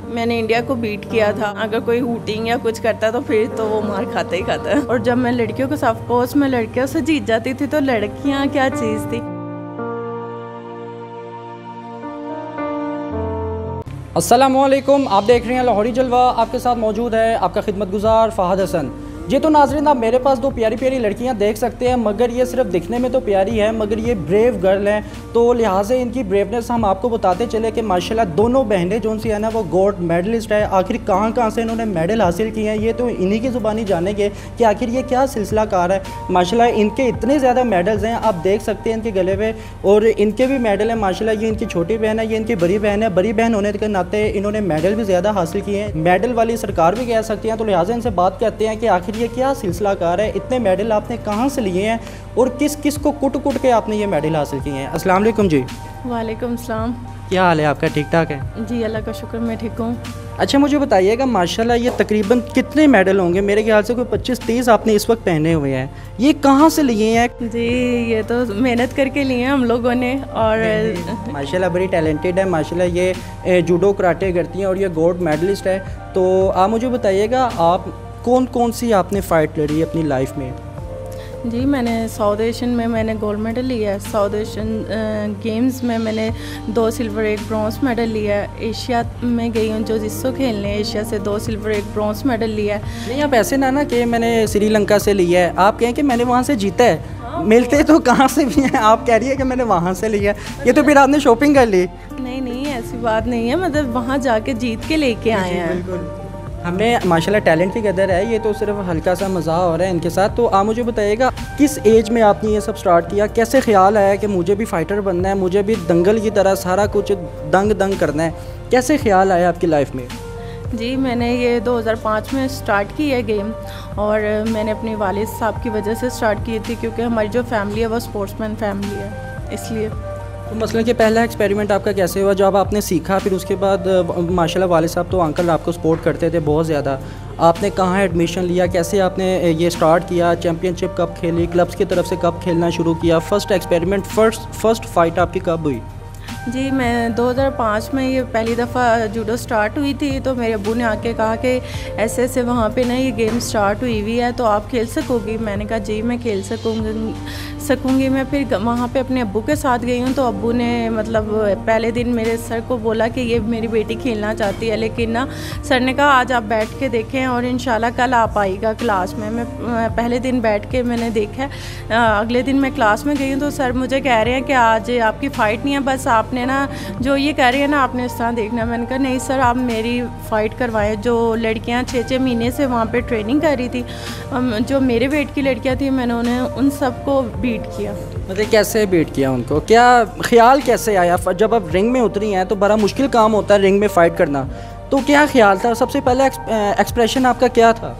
मैंने इंडिया को बीट किया था। अगर कोई हूटिंग या कुछ करता तो फिर तो वो मार खाता ही खाता है। और जब मैं लड़कियों को ऑफ कोर्स मैं लड़कियों से जीत जाती थी, तो लड़कियाँ क्या चीज़ थी। अस्सलामुअलैकुम, आप देख रहे हैं लाहौरी जलवा। आपके साथ मौजूद है आपका खिदमतगुजार फ़हद हसन। जी तो नाज़रीन, आप मेरे पास दो प्यारी प्यारी लड़कियां देख सकते हैं, मगर ये सिर्फ दिखने में तो प्यारी है, मगर ये ब्रेव गर्ल हैं। तो लिहाजा इनकी ब्रेवनेस हम आपको बताते चले कि माशाल्लाह दोनों बहनें जो सी है ना वो गोल्ड मेडलिस्ट है। आखिर कहाँ से इन्होंने मेडल हासिल किए हैं, ये तो इन्हीं की ज़ुबानी जानेंगे कि आखिर ये क्या सिलसिला कार है। माशाल्लाह इनके इतने ज़्यादा मेडल्स हैं, आप देख सकते हैं इनके गले पे, और इनके भी मेडल हैं माशाल्लाह। ये इनकी छोटी बहन है, ये इनकी बड़ी बहन है। बड़ी बहन होने के नाते इन्होंने मेडल भी ज़्यादा हासिल किए हैं, मेडल वाली सरकार भी कह सकते हैं। तो लिहाजा इनसे बात करते हैं कि आखिर ये क्या सिलसिला कार है, इतने मेडल आपने कहाँ से लिए हैं और किस किस को कुट के आपने ये मेडल हासिल किए हैं। अस्सलाम वालेकुम जी। वालेकुम सलाम। क्या हाल है आपका? ठीक ठाक है जी, अल्लाह का शुक्र, मैं ठीक हूँ। अच्छा, मुझे बताइएगा माशाल्लाह ये तकरीबन कितने मेडल होंगे? मेरे ख्याल से कोई 25-30 आपने इस वक्त पहने हुए हैं। ये कहाँ से लिए हैं? जी, ये तो मेहनत करके लिए हैं हम लोगों ने। और माशाल्लाह बड़ी टैलेंटेड है माशाल्लाह। ये जूडो कराटे करती हैं और ये गोल्ड मेडलिस्ट है। तो आप मुझे बताइएगा, आप कौन सी आपने फ़ाइट लड़ी अपनी लाइफ में? जी, मैंने साउथ एशियन में मैंने गोल्ड मेडल लिया है। साउथ एशियन गेम्स में मैंने 2 सिल्वर 1 ब्रॉन्ज़ मेडल लिया है। एशिया में गई हूँ जो जिसको खेलने, एशिया से 2 सिल्वर 1 ब्रॉन्ज़ मेडल लिया है। नहीं, आप ऐसे ना कि मैंने श्रीलंका से लिया है, आप कहें कि मैंने वहाँ से जीता है। मिलते तो कहाँ से भी हैं, आप कह रही है कि मैंने वहाँ से लिया। ये तो फिर आपने शॉपिंग कर ली। नहीं, ऐसी बात नहीं है, मतलब वहाँ जाके जीत के लेके आए हैं। बिल्कुल, हमें माशाल्लाह टैलेंट की कदर है। ये तो सिर्फ हल्का सा मज़ाक हो रहा है इनके साथ। तो आप मुझे बताइएगा, किस एज में आपने ये सब स्टार्ट किया? कैसे ख्याल आया कि मुझे भी फ़ाइटर बनना है, मुझे भी दंगल की तरह सारा कुछ दंग करना है? कैसे ख्याल आया आपकी लाइफ में? जी, मैंने ये 2005 में स्टार्ट की है गेम, और मैंने अपने वालिद साहब की वजह से स्टार्ट की थी, क्योंकि हमारी जो फैमिली है वो स्पोर्ट्समैन फैमिली है, इसलिए। तो मसलन कि पहला एक्सपेरिमेंट आपका कैसे हुआ जब आपने सीखा? फिर उसके बाद माशाल्लाह वालिद साहब तो अंकल आपको सपोर्ट करते थे बहुत ज़्यादा। आपने कहाँ एडमिशन लिया, कैसे आपने ये स्टार्ट किया? चैम्पियनशिप कब खेली, क्लब्स की तरफ से कब खेलना शुरू किया? फर्स्ट एक्सपेरिमेंट, फर्स्ट फाइट आपकी कब हुई? जी, मैं 2005 में ये पहली दफ़ा जूडो स्टार्ट हुई थी। तो मेरे अब्बू ने आके कहा कि ऐसे वहाँ पे ना ये गेम स्टार्ट हुई है, तो आप खेल सकोगी? मैंने कहा जी मैं खेल सकूँगी। मैं फिर वहाँ पे अपने अब्बू के साथ गई हूँ। तो अब्बू ने मतलब पहले दिन मेरे सर को बोला कि ये मेरी बेटी खेलना चाहती है, लेकिन ना सर ने कहा आज आप बैठ के देखें और इंशाल्लाह कल आप आएगा क्लास में। मैं पहले दिन बैठ के मैंने देखा। अगले दिन मैं क्लास में गई हूँ तो सर मुझे कह रहे हैं कि आज आपकी फ़ाइट नहीं है, बस आपने ना जो ये कह रही है ना आपने इस तरह देखना। मैंने कहा नहीं सर, आप मेरी फ़ाइट करवाएं। जो लड़कियां 6-6 महीने से वहाँ पे ट्रेनिंग कर रही थी, जो मेरे वेट की लड़कियां थी, मैंने उन्हें उन सबको बीट किया। मतलब कैसे बीट किया उनको? क्या ख्याल कैसे आया जब आप रिंग में उतरी हैं? तो बड़ा मुश्किल काम होता है रिंग में फ़ाइट करना, तो क्या ख्याल था? सबसे पहले एक्सप्रेशन आपका क्या था?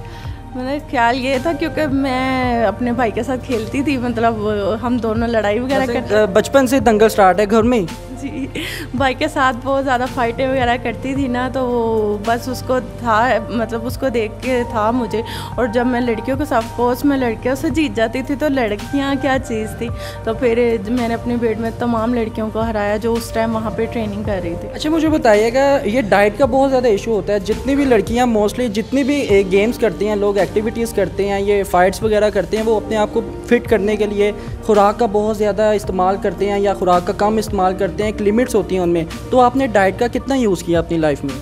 मतलब ख्याल ये था क्योंकि मैं अपने भाई के साथ खेलती थी, मतलब हम दोनों लड़ाई वगैरह करते। बचपन से दंगल स्टार्ट है घर में ही? जी, भाई के साथ बहुत ज़्यादा फाइटें वगैरह करती थी ना, तो वो बस उसको था, मतलब उसको देख के था मुझे। और जब मैं लड़कियों को ऑफ कोर्स मैं लड़कियों से जीत जाती थी, तो लड़कियां क्या चीज़ थी। तो फिर मैंने अपने बेट में तमाम लड़कियों को हराया जो उस टाइम वहाँ पे ट्रेनिंग कर रही थी। अच्छा, मुझे बताइएगा, ये डाइट का बहुत ज़्यादा इशू होता है। जितनी भी लड़कियाँ मोस्टली जितनी भी गेम्स करती हैं, लोग एक्टिविटीज़ करते हैं, ये फ़ाइट्स वगैरह करते हैं, वो अपने आप को फिट करने के लिए खुराक का बहुत ज़्यादा इस्तेमाल करते हैं या खुराक का कम इस्तेमाल करते हैं। एक लिमिट्स होती हैं उनमें। तो आपने डाइट का कितना यूज़ किया अपनी लाइफ में?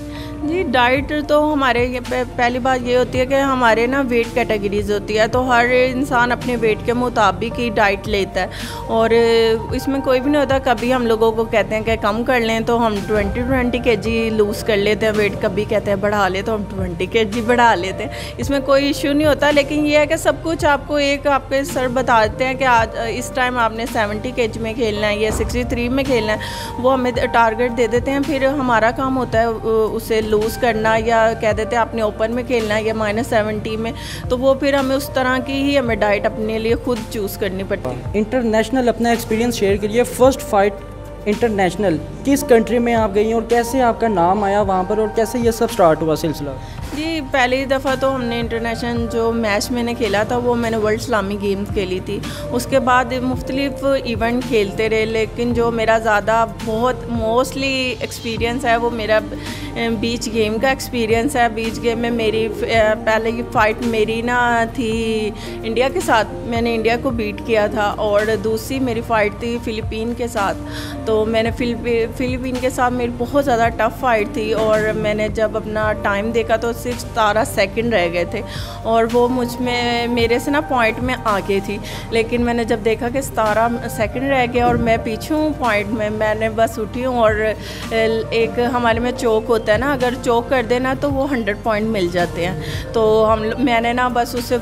जी, डाइट तो हमारे ये पहली बात ये होती है कि हमारे ना वेट कैटेगरीज होती है, तो हर इंसान अपने वेट के मुताबिक ही डाइट लेता है। और इसमें कोई भी नहीं होता, कभी हम लोगों को कहते हैं कि कम कर लें तो हम 20 kg लूज़ कर लेते हैं वेट, कभी कहते हैं बढ़ा ले तो हम 20 kg बढ़ा लेते हैं। इसमें कोई इशू नहीं होता, लेकिन ये है कि सब कुछ आपको आपके सर बता देते हैं कि आज इस टाइम आपने 70 kg में खेलना है या 63 में खेलना है, वो हमें टारगेट दे देते हैं। फिर हमारा काम होता है उसे लूज़ करना, या कह देते हैं आपने ओपन में खेलना है या -70 में, तो वो फिर हमें उस तरह की ही हमें डाइट अपने लिए खुद चूज़ करनी पड़ती है। इंटरनेशनल अपना एक्सपीरियंस शेयर करिए। फर्स्ट फाइट इंटरनेशनल किस कंट्री में आप गई और कैसे आपका नाम आया वहाँ पर और कैसे ये सब स्टार्ट हुआ सिलसिला? जी पहली दफ़ा तो हमने इंटरनेशनल जो मैच मैंने खेला था वो मैंने वर्ल्ड इस्लामी गेम्स खेली थी। उसके बाद मुख्तलिफ इवेंट खेलते रहे, लेकिन जो मेरा ज़्यादा बहुत मोस्टली एक्सपीरियंस है वो मेरा बीच गेम का एक्सपीरियंस है। बीच गेम में मेरी पहले की फ़ाइट मेरी ना थी इंडिया के साथ, मैंने इंडिया को बीट किया था, और दूसरी मेरी फ़ाइट थी फ़िलिपीन के साथ। तो मैंने फ़िलिपीन के साथ मेरी बहुत ज़्यादा टफ़ फाइट थी, और मैंने जब अपना टाइम देखा तो सिर्फ 17 सेकंड रह गए थे, और वो मुझ में मेरे से ना पॉइंट में आगे थी। लेकिन मैंने जब देखा कि 17 सेकंड रह गए और मैं पीछे हूँ पॉइंट में, मैंने बस उठी हूँ, और एक हमारे में चौक होता है ना, अगर चौक कर देना तो वो 100 पॉइंट मिल जाते हैं। तो मैंने ना बस उससे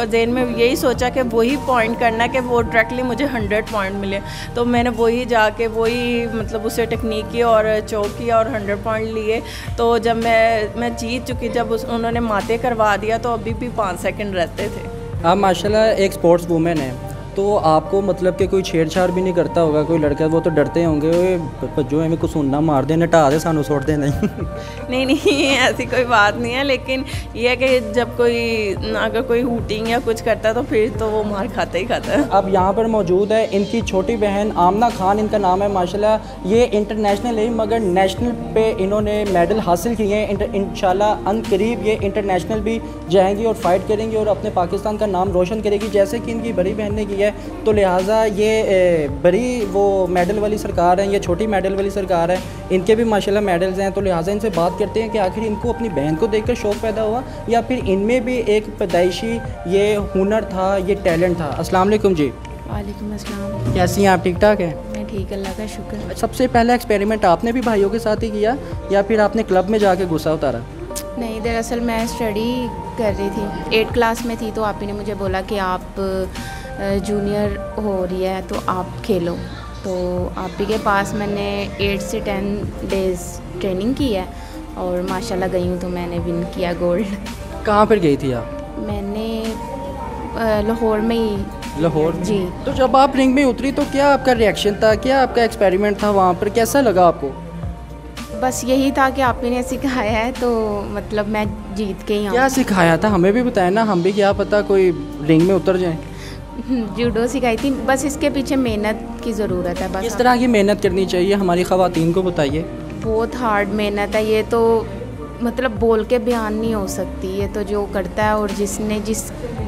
जेन में यही सोचा कि वही पॉइंट करना कि वो डायरेक्टली मुझे 100 पॉइंट मिले। तो मैंने वही जाके वही मतलब उसे टेक्निक की और चौक किया और 100 पॉइंट लिए। तो जब मैं जीत चुकी, जब उन्होंने माते करवा दिया तो अभी भी 5 सेकंड रहते थे। आप माशाल्लाह एक स्पोर्ट्स वूमेन है, तो आपको मतलब कि कोई छेड़छाड़ भी नहीं करता होगा कोई लड़का? वो तो डरते होंगे जो हमें कुछ सुनना मार दे नटा दे सानू छोड़ दे नहीं नहीं ऐसी कोई बात नहीं है, लेकिन ये है कि जब कोई अगर कोई हूटिंग या कुछ करता है तो फिर तो वो मार खाता ही खाता है। अब यहाँ पर मौजूद है इनकी छोटी बहन आमना खान, इनका नाम है। माशाल्लाह ये इंटरनेशनल है मगर नेशनल पे इन्होंने मेडल हासिल किए हैं। इंशाल्लाह अनकरीब ये इंटरनेशनल भी जाएंगी और फाइट करेंगी और अपने पाकिस्तान का नाम रोशन करेगी जैसे कि इनकी बड़ी बहन ने किया है। तो लिहाजा ये बड़ी वो मेडल वाली सरकार है, ये छोटी मेडल वाली सरकार है, इनके भी माशाल्लाह मेडल्स हैं। तो लिहाजा इनसे बात करते हैं कि आखिर इनको अपनी बहन को देखकर शौक़ पैदा हुआ या फिर इनमें भी एक पैदाइशी ये हुनर था, ये टैलेंट था। अस्सलाम वालेकुम जी। वालेकुम अस्सलाम। कैसी हैं आप? ठीक ठाक है? मैं ठीक, अल्लाह का शुक्र। सबसे पहला एक्सपेरिमेंट आपने भी भाइयों के साथ ही किया या फिर आपने क्लब में जाके गुस्सा उतारा? नहीं, दरअसल मैं स्टडी कर रही थी, 8th क्लास में थी, तो आप ही ने मुझे बोला कि आप जूनियर हो रही है तो आप खेलो। तो आप ही के पास मैंने 8 से 10 डेज़ ट्रेनिंग की है और माशाल्लाह गई हूँ तो मैंने विन किया गोल्ड। कहाँ पर गई थी आप? मैंने लाहौर में ही। लाहौर जी। तो जब आप रिंग में उतरी तो क्या आपका रिएक्शन था, क्या आपका एक्सपेरिमेंट था वहाँ पर, कैसा लगा आपको? बस यही था कि आप ही ने सिखाया है तो मतलब मैं जीत के ही आऊँ। क्या सिखाया था हमें भी बताया ना, हम भी क्या पता कोई रिंग में उतर जाए। जूडो सिखाई थी, बस इसके पीछे मेहनत की ज़रूरत है। बस किस तरह की मेहनत करनी चाहिए हमारी ख़वातीन को बताइए। बहुत हार्ड मेहनत है ये तो, मतलब बोल के बयान नहीं हो सकती। ये तो जो करता है और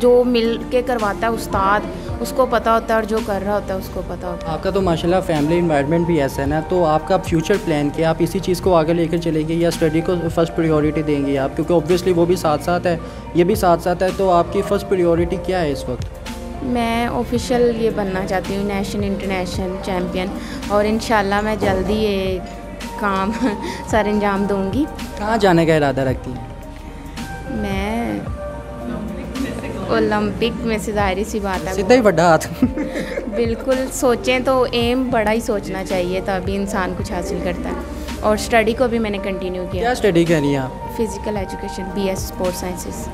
जो मिल के करवाता है उस्ताद, उसको पता होता है, और जो कर रहा होता है उसको पता होता है। आपका तो माशाल्लाह फैमिली इन्वायरमेंट भी ऐसा है ना, तो आपका फ्यूचर प्लान क्या, आप इसी चीज़ को आगे लेकर चलेंगे या स्टडी को फ़र्स्ट प्रायोरिटी देंगे आप? क्योंकि ऑब्वियसली वो भी साथ साथ है, ये भी साथ साथ है, तो आपकी फ़र्स्ट प्रायोरिटी क्या है इस वक्त? मैं ऑफिशियल ये बनना चाहती हूँ, नेशनल इंटरनेशनल चैम्पियन, और इंशाल्लाह मैं जल्दी ये काम सर अंजाम दूँगी। कहाँ जाने का इरादा रखती हैं? मैं ओलंपिक में से ज़ाहिर सी बात है, सीधा ही बड़ा हाथ बिल्कुल। सोचें तो एम बड़ा ही सोचना चाहिए तभी इंसान कुछ हासिल करता है। और स्टडी को भी मैंने कंटिन्यू किया। क्या स्टडी कर रही हैं आप? Physical education, BS sports sciences.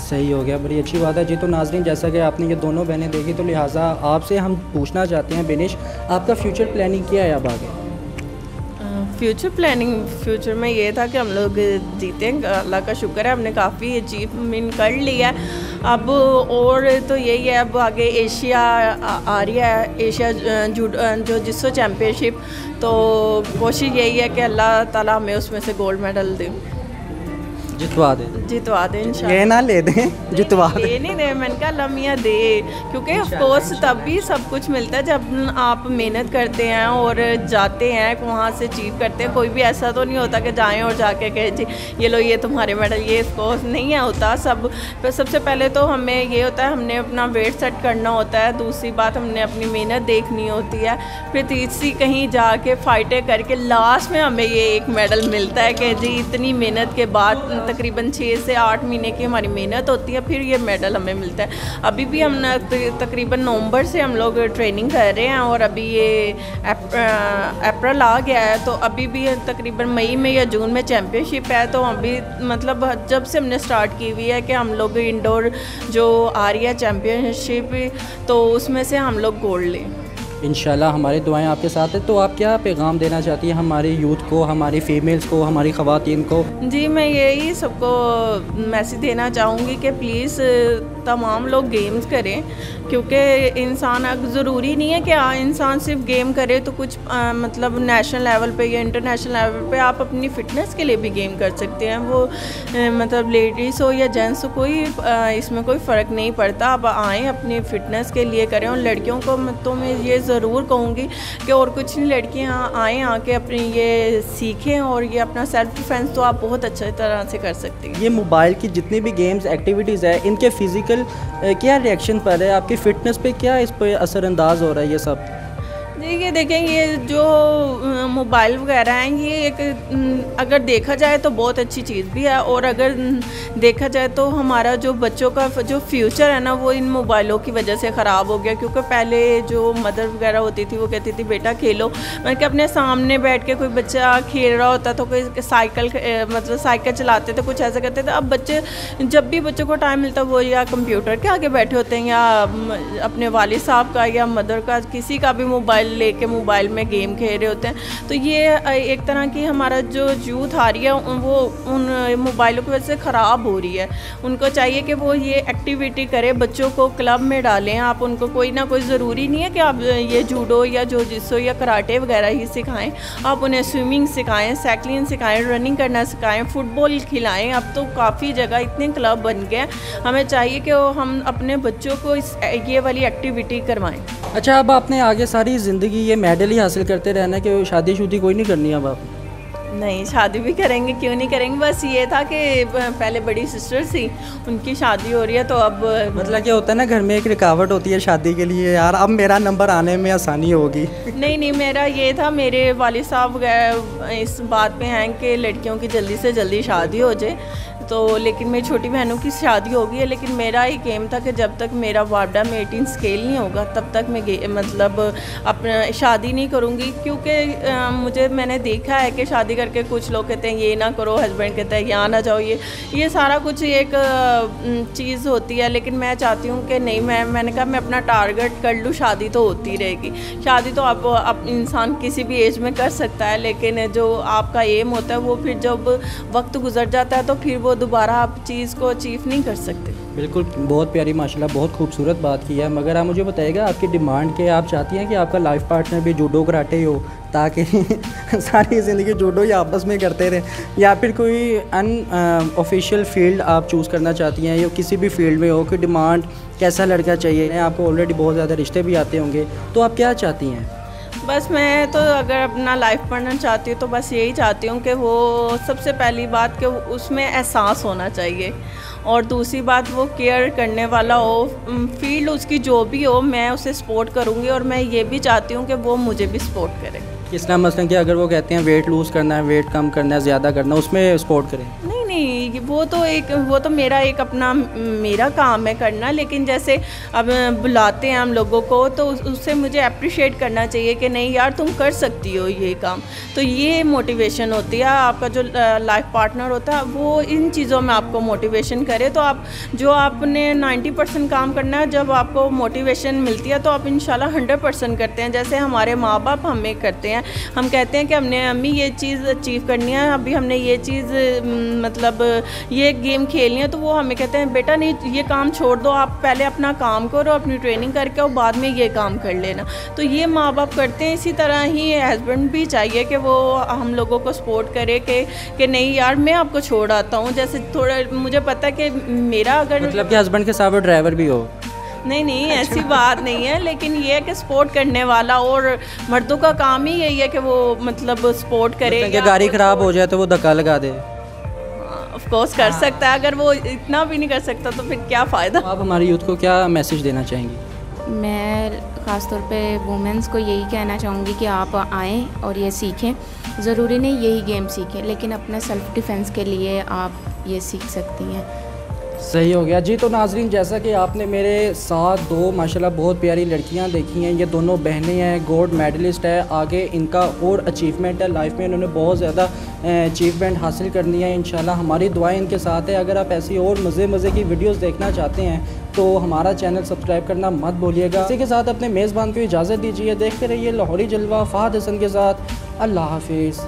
सही हो गया, बड़ी अच्छी बात है जी। तो नाज़रीन, जैसा कि आपने ये दोनों बहनें देखी, तो लिहाजा आपसे हम पूछना चाहते हैं बेनिश, आपका फ्यूचर प्लानिंग क्या है अब आगे? फ्यूचर प्लानिंग फ्यूचर में ये था कि हम लोग जीतें, अल्लाह का शुक्र है, हमने काफ़ी अचीवमेंट कर लिया है। अब और तो यही है, अब आगे एशिया आ रही है, एशिया जो जिसो चैम्पियनशिप, तो कोशिश यही है कि अल्लाह ताला हमें उसमें से गोल्ड मेडल दे, जितवा दे इंशाल्लाह। ये ना ले दें, जितवा दे। ये नहीं दे, मैंने कहा लम्हा दे, क्योंकि ऑफ कोर्स तभी सब कुछ मिलता है जब आप मेहनत करते हैं और जाते हैं वहाँ से अचीव करते हैं। कोई भी ऐसा तो नहीं होता कि जाएं और जाके कहे जी ये लो ये तुम्हारे मेडल, ये ऑफ कोर्स नहीं है होता। सबसे पहले तो हमें ये होता है, हमने अपना वेट सेट करना होता है, दूसरी बात हमने अपनी मेहनत देखनी होती है, फिर तीसरी कहीं जाके फाइटें करके लास्ट में हमें ये एक मेडल मिलता है कि जी इतनी मेहनत के बाद, तकरीबन 6 से 8 महीने की हमारी मेहनत होती है, फिर ये मेडल हमें मिलता है। अभी भी हम तकरीबन नवंबर से हम लोग ट्रेनिंग कर रहे हैं और अभी ये अप्रैल आ गया है, तो अभी भी तकरीबन मई में या जून में चैम्पियनशिप है। तो अभी मतलब जब से हमने स्टार्ट की हुई है कि हम लोग इंडोर जो आ रही है चैम्पियनशिप, तो उसमें से हम लोग गोल्ड लें। इंशाल्लाह हमारी दुआएं आपके साथ है। तो आप क्या पैगाम देना चाहती हैं हमारे यूथ को, हमारी फ़ीमेल्स को, हमारी ख़वातीन को? जी, मैं यही सबको मैसेज देना चाहूँगी कि प्लीज़ तमाम लोग गेम्स करें, क्योंकि इंसान अब ज़रूरी नहीं है कि इंसान सिर्फ गेम करे तो कुछ मतलब नेशनल लेवल पे या इंटरनेशनल लेवल पे आप अपनी फ़िटनेस के लिए भी गेम कर सकते हैं। वो मतलब लेडीज़ हो या जेंट्स हो, कोई इसमें कोई फ़र्क नहीं पड़ता। आप आएँ अपनी फ़िटनेस के लिए करें। और लड़कियों को तो मैं ये ज़रूर कहूँगी कि और कुछ नहीं, लड़कियाँ आएँ, आके अपनी ये सीखें और ये अपना सेल्फ़ डिफेंस तो आप बहुत अच्छी तरह से कर सकती हैं। ये मोबाइल की जितनी भी गेम्स एक्टिविटीज़ है, इनके फ़िज़िकल क्या रिएक्शन पर है, आपकी फ़िटनेस पे क्या इस पर असरअंदाज हो रहा है ये सब? देखिए देखें, ये जो मोबाइल वगैरह हैं, ये एक अगर देखा जाए तो बहुत अच्छी चीज़ भी है, और अगर देखा जाए तो हमारा जो बच्चों का जो फ्यूचर है ना, वो इन मोबाइलों की वजह से ख़राब हो गया। क्योंकि पहले जो मदर वगैरह होती थी वो कहती थी बेटा खेलो, मतलब कि अपने सामने बैठ के कोई बच्चा खेल रहा होता तो कोई साइकिल मतलब साइकिल चलाते थे, कुछ ऐसा करते थे। अब बच्चे जब भी बच्चों को टाइम मिलता है वो या कंप्यूटर के आगे बैठे होते हैं या अपने वालिद साहब का या मदर का किसी का भी मोबाइल लेके मोबाइल में गेम खेल रहे होते हैं। तो ये एक तरह की हमारा जो यूथ आ रही है वो उन मोबाइलों की वजह से ख़राब हो रही है। उनको चाहिए कि वो ये एक्टिविटी करें, बच्चों को क्लब में डालें। आप उनको कोई ना कोई ज़रूरी नहीं है कि आप ये जूडो या जोजित्सु या कराटे वगैरह ही सिखाएं। आप उन्हें स्विमिंग सिखाएं, साइकिलिंग सिखाएं, रनिंग करना सिखाएं, फुटबॉल खिलाएं। अब तो काफ़ी जगह इतने क्लब बन गए हैं। हमें चाहिए कि हम अपने बच्चों को ये वाली एक्टिविटी करवाएं। अच्छा, अब आपने आगे सारी ज़िंदगी ये मेडल ही हासिल करते रहना है कि शादी शुदी कोई नहीं करनी अब आप? नहीं, शादी भी करेंगे, क्यों नहीं करेंगे। बस ये था कि पहले बड़ी सिस्टर थी, उनकी शादी हो रही है तो अब मतलब क्या होता है ना, घर में एक रुकावट होती है शादी के लिए, यार अब मेरा नंबर आने में आसानी होगी। नहीं, मेरा ये था, मेरे वालिद साहब इस बात पे हैं कि लड़कियों की जल्दी से जल्दी शादी हो जाए। तो लेकिन मेरी छोटी बहनों की शादी हो गई है, लेकिन मेरा एक एम था कि जब तक मेरा वार्डा में 18 स्केल नहीं होगा तब तक मैं मतलब अपना शादी नहीं करूँगी। क्योंकि मैंने देखा है कि शादी करके कुछ लोग कहते हैं ये ना करो, हस्बैंड कहता है यहाँ ना जाओ, ये सारा कुछ एक चीज़ होती है। लेकिन मैं चाहती हूँ कि नहीं, मैंने कहा मैं अपना टारगेट कर लूँ, शादी तो होती रहेगी। शादी तो आप इंसान किसी भी एज में कर सकता है, लेकिन जो आपका एम होता है वो फिर जब वक्त गुजर जाता है तो फिर वो दोबारा आप चीज़ को अचीव नहीं कर सकते। बिल्कुल, बहुत प्यारी माशाल्लाह, बहुत खूबसूरत बात की है। मगर आप मुझे बताइएगा आपकी डिमांड के, आप चाहती हैं कि आपका लाइफ पार्टनर भी जूडो कराटे हो ताकि सारी ज़िंदगी जूडो या आपस में करते रहे, या फिर कोई ऑफिशियल फील्ड आप चूज़ करना चाहती हैं, या किसी भी फील्ड में हो कि डिमांड कैसा लड़का चाहिए? आपको ऑलरेडी बहुत ज़्यादा रिश्ते भी आते होंगे, तो आप क्या चाहती हैं? बस मैं तो अगर अपना लाइफ पार्टनर चाहती हूँ तो बस यही चाहती हूँ कि वो सबसे पहली बात कि उसमें एहसास होना चाहिए, और दूसरी बात वो केयर करने वाला हो। फील्ड उसकी जो भी हो मैं उसे सपोर्ट करूँगी, और मैं ये भी चाहती हूँ कि वो मुझे भी सपोर्ट करे। किस तरह मसलन कि अगर वो कहते हैं वेट लूज़ करना है, वेट कम करना है, ज़्यादा करना है, उसमें सपोर्ट करें? नहीं, वो तो मेरा एक अपना मेरा काम है करना। लेकिन जैसे अब बुलाते हैं हम लोगों को तो उससे मुझे अप्रिशिएट करना चाहिए कि नहीं यार तुम कर सकती हो ये काम। तो ये मोटिवेशन होती है। आपका जो लाइफ पार्टनर होता है वो इन चीज़ों में आपको मोटिवेशन करे, तो आप जो आपने 90% काम करना है, जब आपको मोटिवेशन मिलती है तो आप इंशाल्लाह 100% करते हैं। जैसे हमारे माँ बाप हमें करते हैं, हम कहते हैं कि हमने अम्मी ये चीज़ अचीव करनी है, अभी हमने ये चीज़ मतलब ये गेम खेलनी है, तो वो हमें कहते हैं बेटा नहीं ये काम छोड़ दो, आप पहले अपना काम करो, अपनी ट्रेनिंग करके और बाद में ये काम कर लेना। तो ये माँ बाप करते हैं। इसी तरह ही हस्बैंड भी चाहिए कि वो हम लोगों को सपोर्ट करे कि नहीं यार मैं आपको छोड़ आता हूँ। जैसे थोड़ा मुझे पता है कि मेरा अगर मतलब कि हस्बैंड के साथ वो ड्राइवर भी हो? नहीं ऐसी बात नहीं है, लेकिन ये है कि सपोर्ट करने वाला, और मर्दों का काम ही यही है कि वो मतलब सपोर्ट करे। मतलब गाड़ी ख़राब हो जाए तो वो धक्का लगा दे? ऑफ कोर्स कर सकता है, अगर वो इतना भी नहीं कर सकता तो फिर क्या फ़ायदा। आप हमारे यूथ को क्या मैसेज देना चाहेंगी? मैं ख़ासतौर पे वुमेंस को यही कहना चाहूँगी कि आप आएँ और ये सीखें। ज़रूरी नहीं यही गेम सीखें, लेकिन अपना सेल्फ़ डिफेंस के लिए आप ये सीख सकती हैं। सही हो गया जी। तो नाजरीन, जैसा कि आपने मेरे साथ दो माशाल्लाह बहुत प्यारी लड़कियां देखी हैं, ये दोनों बहनें हैं, गोल्ड मेडलिस्ट है, आगे इनका और अचीवमेंट है लाइफ में, इन्होंने बहुत ज़्यादा अचीवमेंट हासिल करनी है इंशाल्लाह। हमारी दुआएं इनके साथ है। अगर आप ऐसी और मज़े की वीडियोस देखना चाहते हैं तो हमारा चैनल सब्सक्राइब करना मत भूलिएगा। इसी के साथ अपने मेज़बान को इजाज़त दीजिए। देखते रहिए लाहौरी जलवा फ़हद हसन के साथ। अल्लाह हाफिज़।